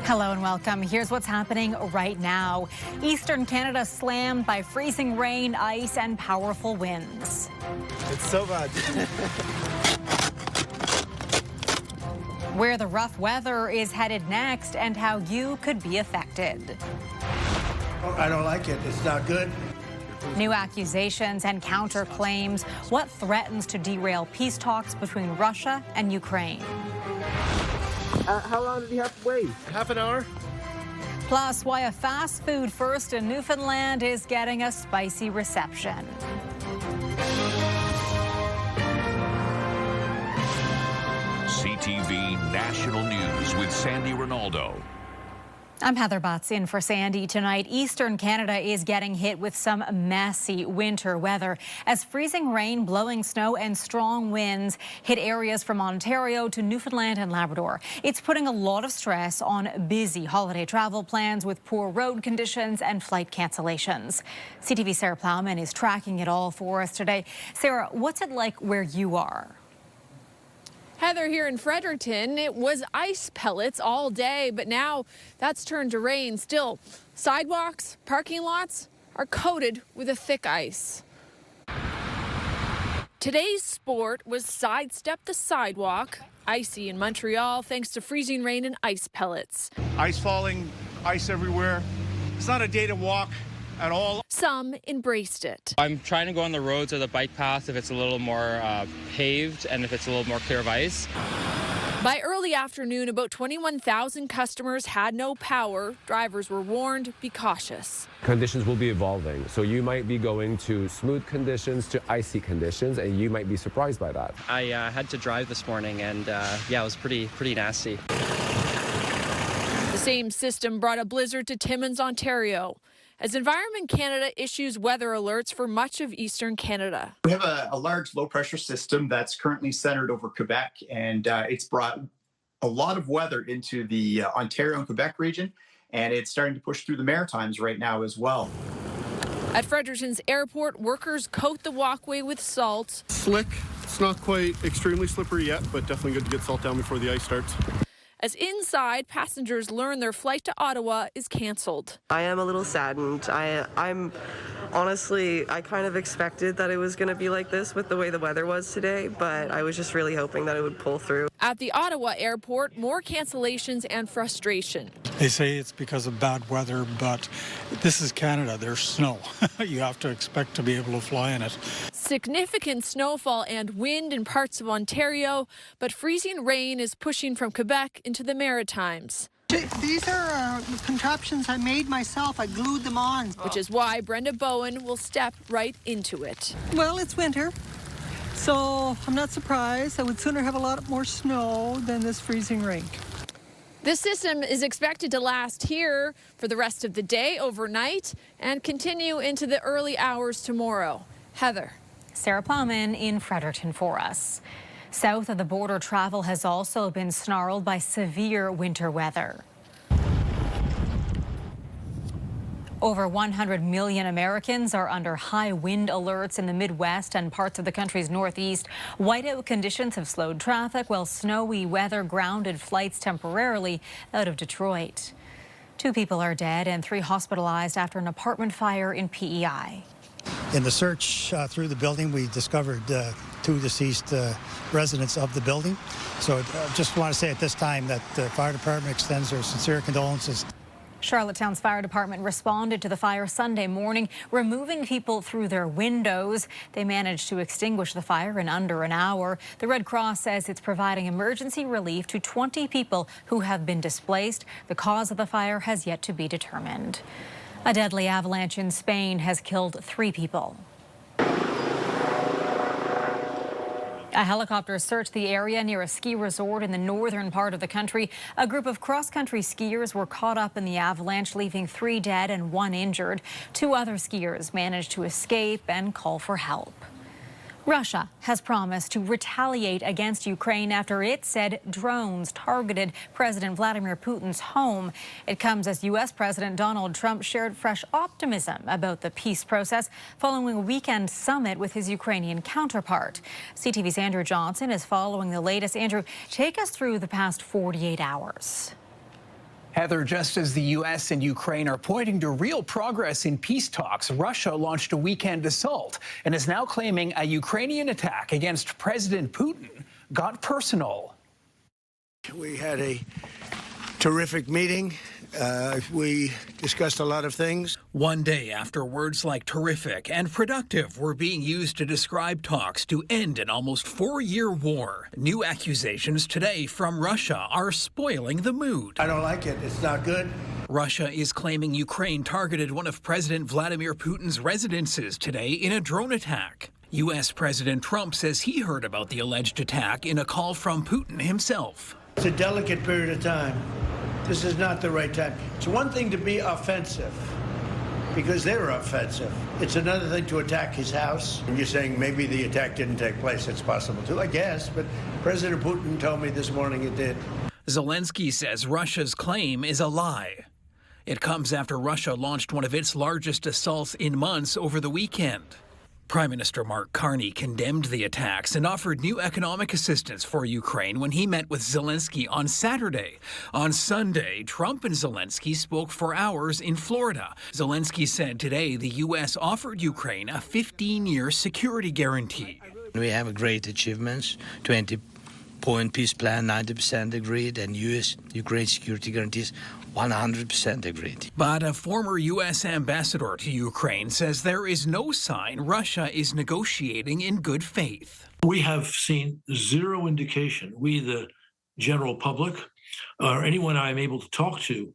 Hello and welcome. Here's what's happening right now. Eastern Canada slammed by freezing rain, ice, and powerful winds. It's so bad. Where the rough weather is headed next and how you could be affected. I don't like it. It's not good. New accusations and counterclaims. What threatens to derail peace talks between Russia and Ukraine? How long did he have to wait? Half an hour? Plus, why a fast food first in Newfoundland is getting a spicy reception. CTV National News with Sandy Ronaldo. I'm Heather Butts in for Sandy tonight. Eastern Canada is getting hit with some messy winter weather as freezing rain, blowing snow and strong winds hit areas from Ontario to Newfoundland and Labrador. It's putting a lot of stress on busy holiday travel plans with poor road conditions and flight cancellations. CTV Sarah Plowman is tracking it all for us today. Sarah, what's it like where you are? Heather, here in Fredericton, it was ice pellets all day, but now that's turned to rain. Still, sidewalks, parking lots are coated with a thick ice. Today's sport was sidestep the sidewalk. Icy in Montreal thanks to freezing rain and ice pellets. Ice falling, ice everywhere. It's not a day to walk at all. Some embraced it. I'm trying to go on the roads or the bike path if it's a little more paved and if it's a little more clear of ice. By early afternoon, about 21,000 customers had no power. Drivers were warned, be cautious. Conditions will be evolving, so you might be going to smooth conditions to icy conditions, and you might be surprised by that. I had to drive this morning, and yeah, it was pretty nasty. The same system brought a blizzard to Timmins, Ontario, as Environment Canada issues weather alerts for much of Eastern Canada. We have a large low-pressure system that's currently centered over Quebec, and it's brought a lot of weather into the Ontario and Quebec region, and it's starting to push through the Maritimes right now as well. At Fredericton's airport, workers coat the walkway with salt. Slick. It's not quite extremely slippery yet, but definitely good to get salt down before the ice starts. As inside, passengers learn their flight to Ottawa is canceled. I am a little saddened. I'm honestly, I kind of expected that it was going to be like this with the way the weather was today, but I was just really hoping that it would pull through. At the Ottawa airport, more cancellations and frustration. They say it's because of bad weather, but this is Canada. There's snow. You have to expect to be able to fly in it. Significant snowfall and wind in parts of Ontario, but freezing rain is pushing from Quebec into the Maritimes. These are contraptions I made myself. I glued them on. Which is why Brenda Bowen will step right into it. Well, it's winter, so I'm not surprised. I would sooner have a lot more snow than this freezing rain. This system is expected to last here for the rest of the day, overnight, and continue into the early hours tomorrow. Heather. Sarah Plowman in Fredericton for us. South of the border, travel has also been snarled by severe winter weather. Over 100 million Americans are under high wind alerts in the Midwest and parts of the country's Northeast. Whiteout conditions have slowed traffic, while snowy weather grounded flights temporarily out of Detroit. 2 people are dead and 3 hospitalized after an apartment fire in PEI. In the search through the building, we discovered 2 deceased residents of the building. So I just want to say at this time that the fire department extends their sincere condolences. Charlottetown's fire department responded to the fire Sunday morning, removing people through their windows. They managed to extinguish the fire in under an hour. The Red Cross says it's providing emergency relief to 20 people who have been displaced. The cause of the fire has yet to be determined. A deadly avalanche in Spain has killed 3 people. A helicopter searched the area near a ski resort in the northern part of the country. A group of cross-country skiers were caught up in the avalanche, leaving 3 dead and 1 injured. 2 other skiers managed to escape and call for help. Russia has promised to retaliate against Ukraine after it said drones targeted President Vladimir Putin's home. It comes as U.S. President Donald Trump shared fresh optimism about the peace process following a weekend summit with his Ukrainian counterpart. CTV's Andrew Johnson is following the latest. Andrew, take us through the past 48 hours. Heather, just as the U.S. and Ukraine are pointing to real progress in peace talks, Russia launched a weekend assault and is now claiming a Ukrainian attack against President Putin got personal. We had a terrific meeting. We discussed a lot of things. One day after words like terrific and productive were being used to describe talks to end an almost 4-year war, new accusations today from Russia are spoiling the mood. I don't like it. It's not good. Russia is claiming Ukraine targeted one of President Vladimir Putin's residences today in a drone attack. U.S. President Trump says he heard about the alleged attack in a call from Putin himself. It's a delicate period of time. This is not the right time. It's one thing to be offensive, because they're offensive. It's another thing to attack his house. And you're saying maybe the attack didn't take place. It's possible too, I guess, but President Putin told me this morning it did. Zelensky says Russia's claim is a lie. It comes after Russia launched one of its largest assaults in months over the weekend. Prime Minister Mark Carney condemned the attacks and offered new economic assistance for Ukraine when he met with Zelensky on Saturday. On Sunday, Trump and Zelensky spoke for hours in Florida. Zelensky said today the U.S. offered Ukraine a 15-year security guarantee. We have great achievements, 20-point peace plan, 90% agreed, and U.S.-Ukraine security guarantees 100% agreed. But a former U.S. ambassador to Ukraine says there is no sign Russia is negotiating in good faith. We have seen zero indication, we the general public, or anyone I'm able to talk to,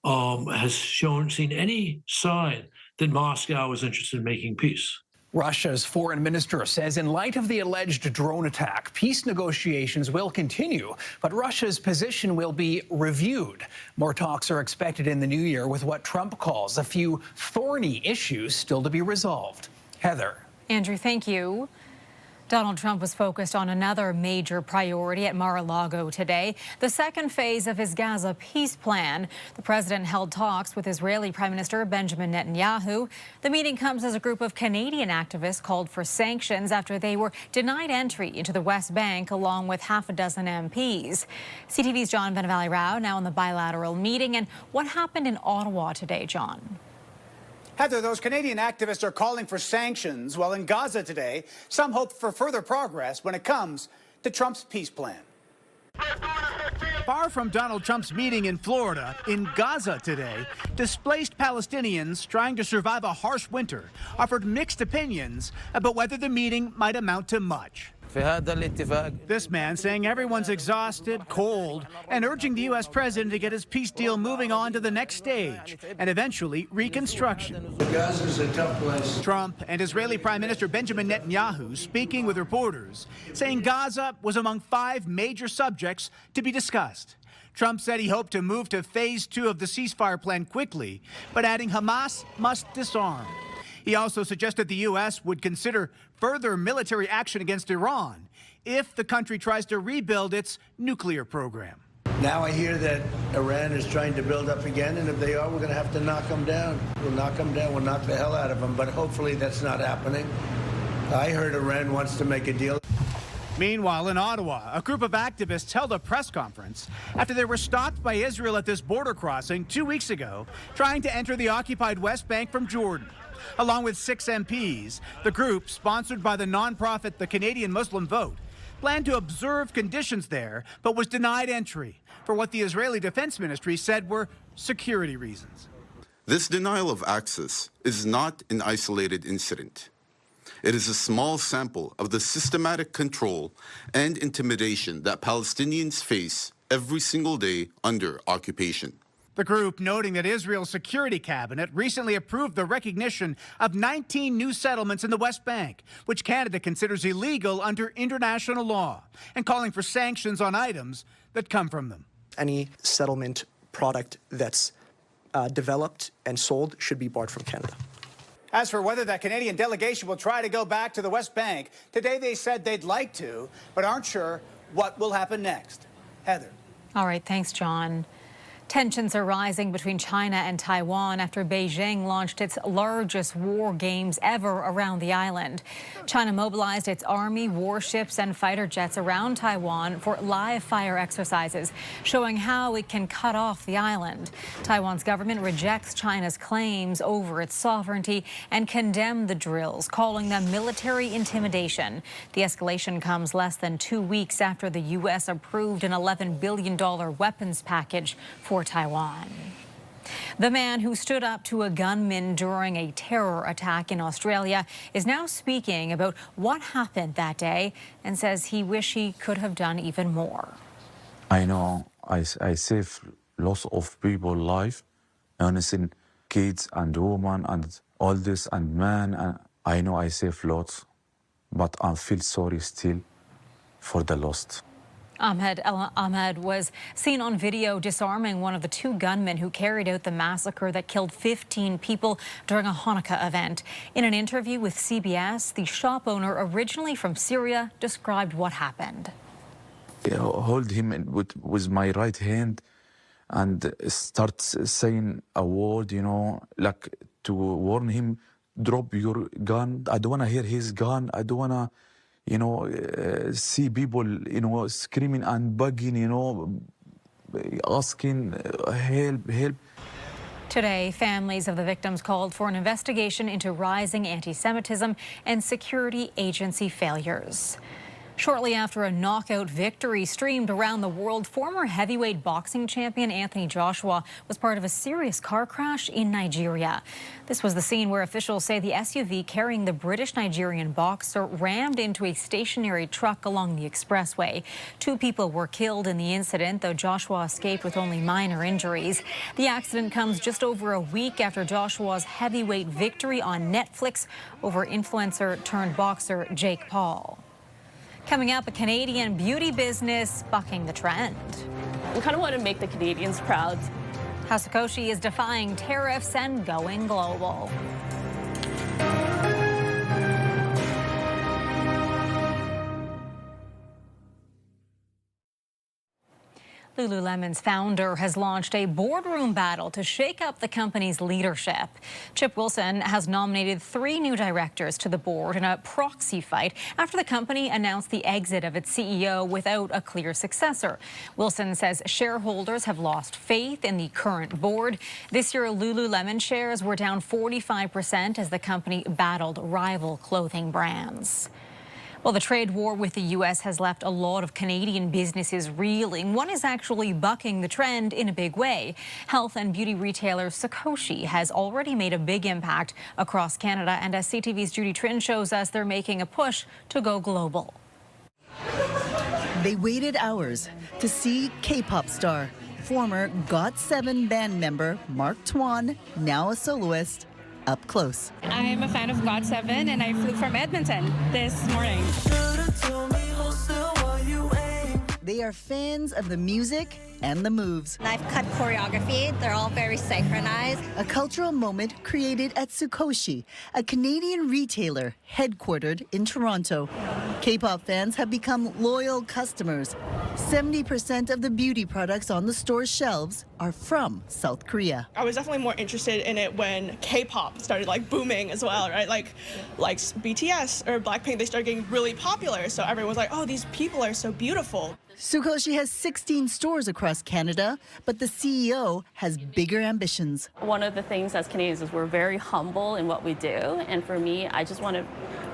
has seen any sign that Moscow is interested in making peace. Russia's foreign minister says in light of the alleged drone attack, peace negotiations will continue, but Russia's position will be reviewed. More talks are expected in the new year with what Trump calls a few thorny issues still to be resolved. Heather. Andrew, thank you. Donald Trump was focused on another major priority at Mar-a-Lago today, the second phase of his Gaza peace plan. The president held talks with Israeli Prime Minister Benjamin Netanyahu. The meeting comes as a group of Canadian activists called for sanctions after they were denied entry into the West Bank, along with half a dozen MPs. CTV's John Benavali-Rao now on the bilateral meeting. And what happened in Ottawa today, John? Heather, those Canadian activists are calling for sanctions, while in Gaza today, some hope for further progress when it comes to Trump's peace plan. Far from Donald Trump's meeting in Florida, in Gaza today, displaced Palestinians trying to survive a harsh winter offered mixed opinions about whether the meeting might amount to much. This man saying everyone's exhausted, cold, and urging the U.S. president to get his peace deal moving on to the next stage and eventually reconstruction. Gaza's a tough place. Trump and Israeli Prime Minister Benjamin Netanyahu speaking with reporters, saying Gaza was among 5 major subjects to be discussed. Trump said he hoped to move to phase 2 of the ceasefire plan quickly, but adding Hamas must disarm. He also suggested the U.S. would consider further military action against Iran if the country tries to rebuild its nuclear program. Now I hear that Iran is trying to build up again, and if they are, we're going to have to knock them down. We'll knock them down. We'll knock the hell out of them, but hopefully that's not happening. I heard Iran wants to make a deal. Meanwhile, in Ottawa, a group of activists held a press conference after they were stopped by Israel at this border crossing 2 weeks ago, trying to enter the occupied West Bank from Jordan. Along with 6 MPs, the group, sponsored by the nonprofit The Canadian Muslim Vote, planned to observe conditions there, but was denied entry for what the Israeli Defense Ministry said were security reasons. This denial of access is not an isolated incident. It is a small sample of the systematic control and intimidation that Palestinians face every single day under occupation. The group noting that Israel's security cabinet recently approved the recognition of 19 new settlements in the West Bank, which Canada considers illegal under international law, and calling for sanctions on items that come from them. Any settlement product that's developed and sold should be barred from Canada. As for whether that Canadian delegation will try to go back to the West Bank, today they said they'd like to, but aren't sure what will happen next. Heather. All right, thanks, John. Tensions are rising between China and Taiwan after Beijing launched its largest war games ever around the island. China mobilized its army, warships and fighter jets around Taiwan for live fire exercises, showing how it can cut off the island. Taiwan's government rejects China's claims over its sovereignty and condemned the drills, calling them military intimidation. The escalation comes less than 2 weeks after the U.S. approved an $11 billion weapons package for Taiwan. The man who stood up to a gunman during a terror attack in Australia is now speaking about what happened that day and says he wished he could have done even more. I know I saved lots of people's life, innocent kids and women and all this and men. And I know I saved lots, but I feel sorry still for the lost. Ahmed was seen on video disarming one of the 2 gunmen who carried out the massacre that killed 15 people during a Hanukkah event. In an interview with CBS, the shop owner, originally from Syria, described what happened. I hold him with my right hand and start saying a word, you know, like to warn him, drop your gun. I don't want to hear his gun. I don't want to, you know, see people, you know, screaming and begging, you know, asking help, help. Today, families of the victims called for an investigation into rising anti-Semitism and security agency failures. Shortly after a knockout victory streamed around the world, former heavyweight boxing champion Anthony Joshua was part of a serious car crash in Nigeria. This was the scene where officials say the SUV carrying the British-Nigerian boxer rammed into a stationary truck along the expressway. 2 people were killed in the incident, though Joshua escaped with only minor injuries. The accident comes just over a week after Joshua's heavyweight victory on Netflix over influencer-turned-boxer Jake Paul. Coming up, a Canadian beauty business bucking the trend. We kind of want to make the Canadians proud. How Sukoshi is defying tariffs and going global. Lululemon's founder has launched a boardroom battle to shake up the company's leadership. Chip Wilson has nominated 3 new directors to the board in a proxy fight after the company announced the exit of its CEO without a clear successor. Wilson says shareholders have lost faith in the current board. This year, Lululemon shares were down 45% as the company battled rival clothing brands. Well, the trade war with the U.S. has left a lot of Canadian businesses reeling. One is actually bucking the trend in a big way. Health and beauty retailer Sukoshi has already made a big impact across Canada, and as CTV's Judy Trin shows us, they're making a push to go global. They waited hours to see K-pop star, former GOT7 band member Mark Twan, now a soloist, up close. I am a fan of GOT7 and I flew from Edmonton this morning. They are fans of the music and the moves. I've cut choreography. They're all very synchronized. A cultural moment created at Sukoshi, a Canadian retailer headquartered in Toronto. K-pop fans have become loyal customers. 70% of the beauty products on the store's shelves are from South Korea. I was definitely more interested in it when K-pop started booming as well, right? Like BTS or Blackpink, they started getting really popular. So everyone was like, oh, these people are so beautiful. Sukoshi has 16 stores across Canada, but the CEO has bigger ambitions. One of the things as Canadians is we're very humble in what we do. And for me, I just want to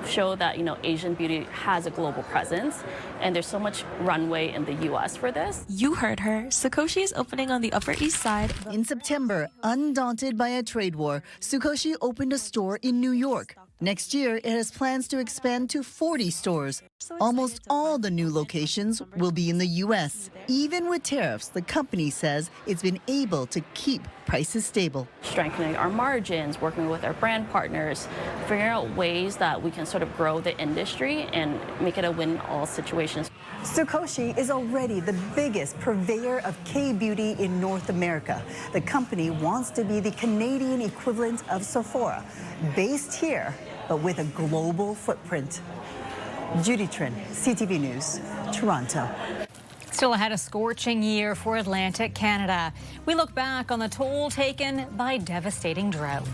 show that, Asian beauty has a global presence. And there's so much runway in the U.S. for this. You heard her. Sukoshi is opening on the Upper East Side. In September, undaunted by a trade war, Sukoshi opened a store in New York. Next year, it has plans to expand to 40 stores. Almost all the new locations will be in the U.S. Even with tariffs, the company says it's been able to keep prices stable. Strengthening our margins, working with our brand partners, figuring out ways that we can sort of grow the industry and make it a win-all situation. Sukoshi is already the biggest purveyor of K-beauty in North America. The company wants to be the Canadian equivalent of Sephora, based here, but with a global footprint. Judy Trin, CTV News, Toronto. Still ahead, a scorching year for Atlantic Canada. We look back on the toll taken by devastating drought.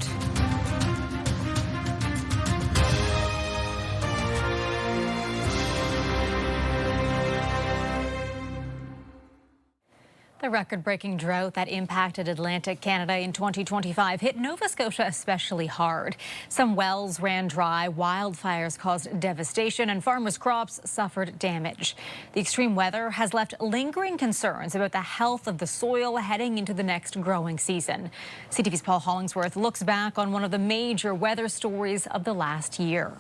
The record-breaking drought that impacted Atlantic Canada in 2025 hit Nova Scotia especially hard. Some wells ran dry, wildfires caused devastation, and farmers' crops suffered damage. The extreme weather has left lingering concerns about the health of the soil heading into the next growing season. CTV's Paul Hollingsworth looks back on one of the major weather stories of the last year.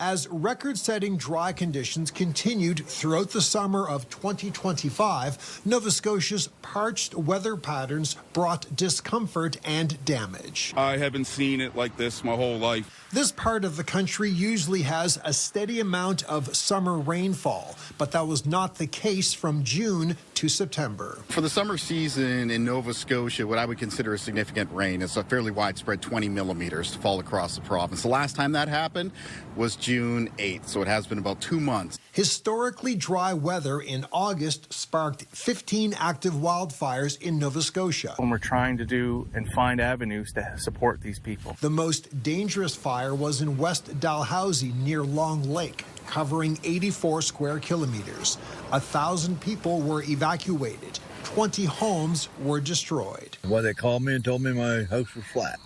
As record-setting dry conditions continued throughout the summer of 2025, Nova Scotia's parched weather patterns brought discomfort and damage. I haven't seen it like this my whole life. This part of the country usually has a steady amount of summer rainfall, but that was not the case from June to September. For the summer season in Nova Scotia, what I would consider a significant rain is a fairly widespread 20 millimeters to fall across the province. The last time that happened was June 8th, so it has been about 2 months. Historically dry weather in August sparked 15 active wildfires in Nova Scotia. When we're trying to do and find avenues to support these people. The most dangerous fire was in West Dalhousie near Long Lake, covering 84 square kilometers. 1,000 people were evacuated. 20 homes were destroyed. Well, they called me and told me my house was flat,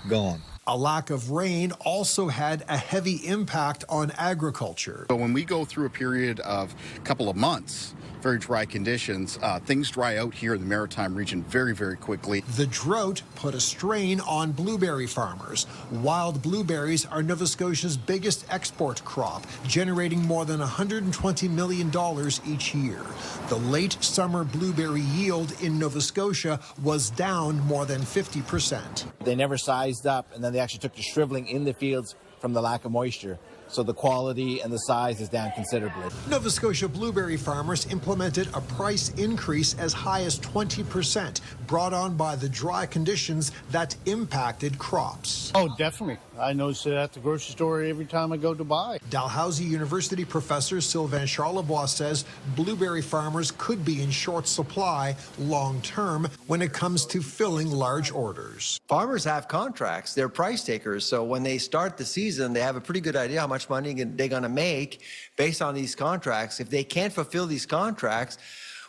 gone. A lack of rain also had a heavy impact on agriculture. So when we go through a period of a couple of months, very dry conditions, things dry out here in the Maritime region very, very quickly. The drought put a strain on blueberry farmers. Wild blueberries are Nova Scotia's biggest export crop, generating more than $120 million each year. The late summer blueberry yield in Nova Scotia was down more than 50%. They never sized up, and then they actually took the shriveling in the fields from the lack of moisture. So the quality and the size is down considerably. Nova Scotia blueberry farmers implemented a price increase as high as 20%, brought on by the dry conditions that impacted crops. Oh, definitely. I notice it at the grocery store every time I go to buy. Dalhousie University professor Sylvain Charlebois says blueberry farmers could be in short supply long term when it comes to filling large orders. Farmers have contracts. They're price takers. So when they start the season, they have a pretty good idea how much money they're going to make based on these contracts. If they can't fulfill these contracts,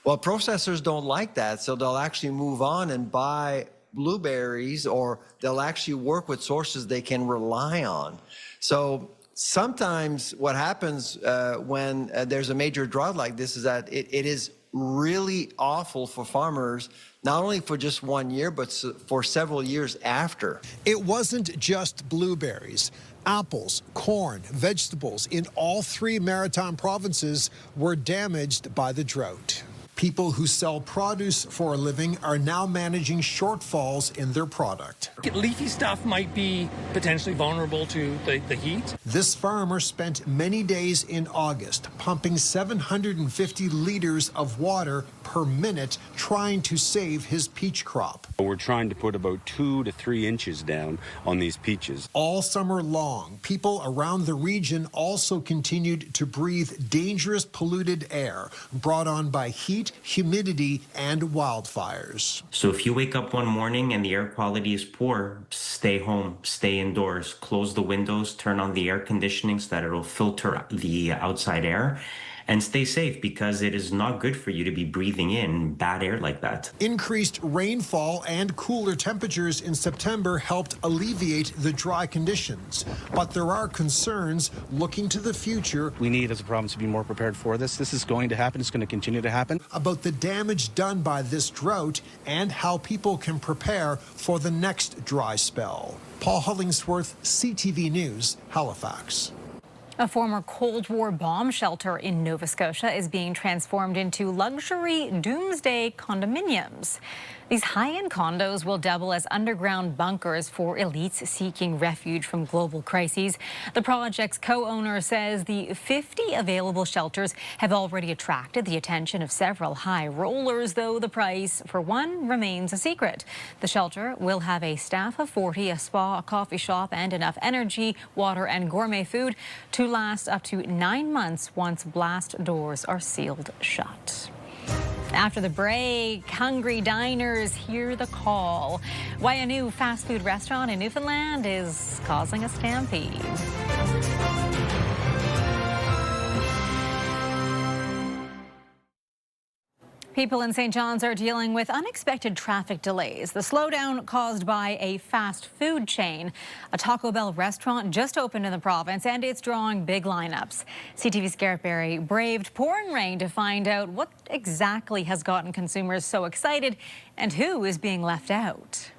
well, processors don't like that. So they'll actually move on and buy blueberries, or they'll actually work with sources they can rely on. So sometimes what happens when there's a major drought like this is that it is really awful for farmers, not only for just 1 year, but for several years after. It wasn't just blueberries. Apples, corn, vegetables in all 3 maritime provinces were damaged by the drought. People who sell produce for a living are now managing shortfalls in their product. Leafy stuff might be potentially vulnerable to the heat. This farmer spent many days in August pumping 750 liters of water per minute trying to save his peach crop. We're trying to put about 2 to 3 inches down on these peaches. All summer long, people around the region also continued to breathe dangerous polluted air brought on by heat, humidity, and wildfires. So if you wake up one morning and the air quality is poor, stay home, stay indoors, close the windows, turn on the air conditioning so that it'll filter the outside air, and stay safe because it is not good for you to be breathing in bad air like that. Increased rainfall and cooler temperatures in September helped alleviate the dry conditions. But there are concerns looking to the future. We need as a province to be more prepared for this. This is going to happen. It's going to continue to happen. About the damage done by this drought and how people can prepare for the next dry spell. Paul Hollingsworth, CTV News, Halifax. A former Cold War bomb shelter in Nova Scotia is being transformed into luxury doomsday condominiums. These high-end condos will double as underground bunkers for elites seeking refuge from global crises. The project's co-owner says the 50 available shelters have already attracted the attention of several high rollers, though the price for one remains a secret. The shelter will have a staff of 40, a spa, a coffee shop, and enough energy, water, and gourmet food to last up to 9 months once blast doors are sealed shut. After the break, hungry diners hear the call. Why a new fast food restaurant in Newfoundland is causing a stampede. People in St. John's are dealing with unexpected traffic delays. The slowdown caused by a fast food chain. A Taco Bell restaurant just opened in the province, and it's drawing big lineups. CTV's Garrett Berry braved pouring rain to find out what exactly has gotten consumers so excited and who is being left out.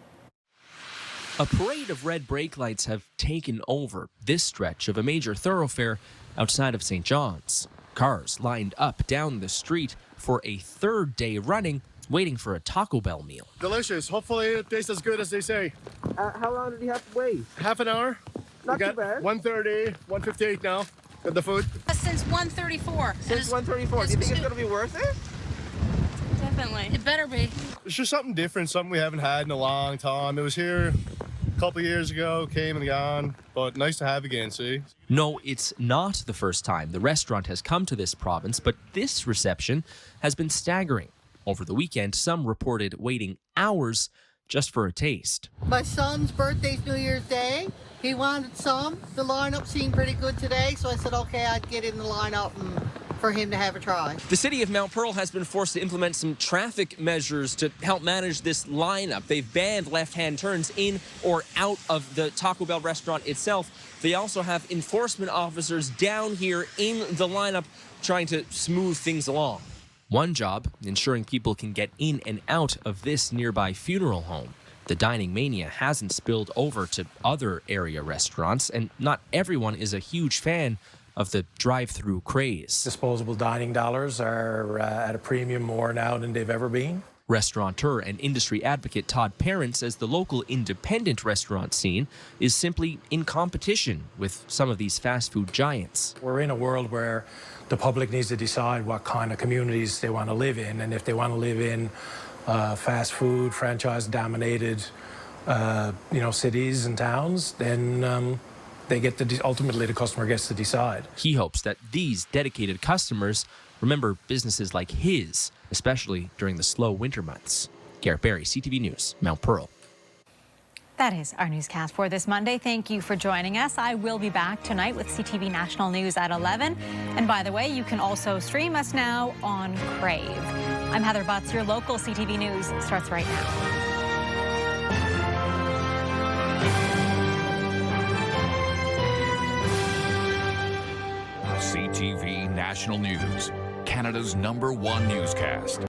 A parade of red brake lights have taken over this stretch of a major thoroughfare outside of St. John's. Cars lined up down the street for a third day running, waiting for a Taco Bell meal. Delicious. Hopefully it tastes as good as they say. How long did you have to wait? Half an hour. Not too bad. 1:30, 1:58 now. Got the food. Since 1:34. Since 1:34. Do you think it's going to be worth it? Definitely. It better be. It's just something different, something we haven't had in a long time. It was here a couple years ago, came and gone, but nice to have again, see? No, it's not the first time the restaurant has come to this province, but this reception has been staggering. Over the weekend, some reported waiting hours just for a taste. My son's birthday's New Year's Day. He wanted some. The lineup seemed pretty good today, so I said, okay, I'd get in the lineup and for him to have a try. The city of Mount Pearl has been forced to implement some traffic measures to help manage this lineup. They've banned left-hand turns in or out of the Taco Bell restaurant itself. They also have enforcement officers down here in the lineup trying to smooth things along. One job, ensuring people can get in and out of this nearby funeral home. The dining mania hasn't spilled over to other area restaurants, and not everyone is a huge fan of the drive-through craze. Disposable dining dollars are at a premium more now than they've ever been. Restaurateur and industry advocate Todd Parent says the local independent restaurant scene is simply in competition with some of these fast food giants. We're in a world where the public needs to decide what kind of communities they want to live in, and if they want to live in fast food, franchise-dominated cities and towns, then they get to ultimately the customer gets to decide. He hopes that these dedicated customers remember businesses like his, especially during the slow winter months. Garrett Berry, CTV News, Mount Pearl. That is our newscast for this Monday. Thank you for joining us. I will be back tonight with CTV National News at 11. And by the way, you can also stream us now on Crave. I'm Heather Butts. Your local CTV News starts right now. CTV National News, Canada's #1 newscast.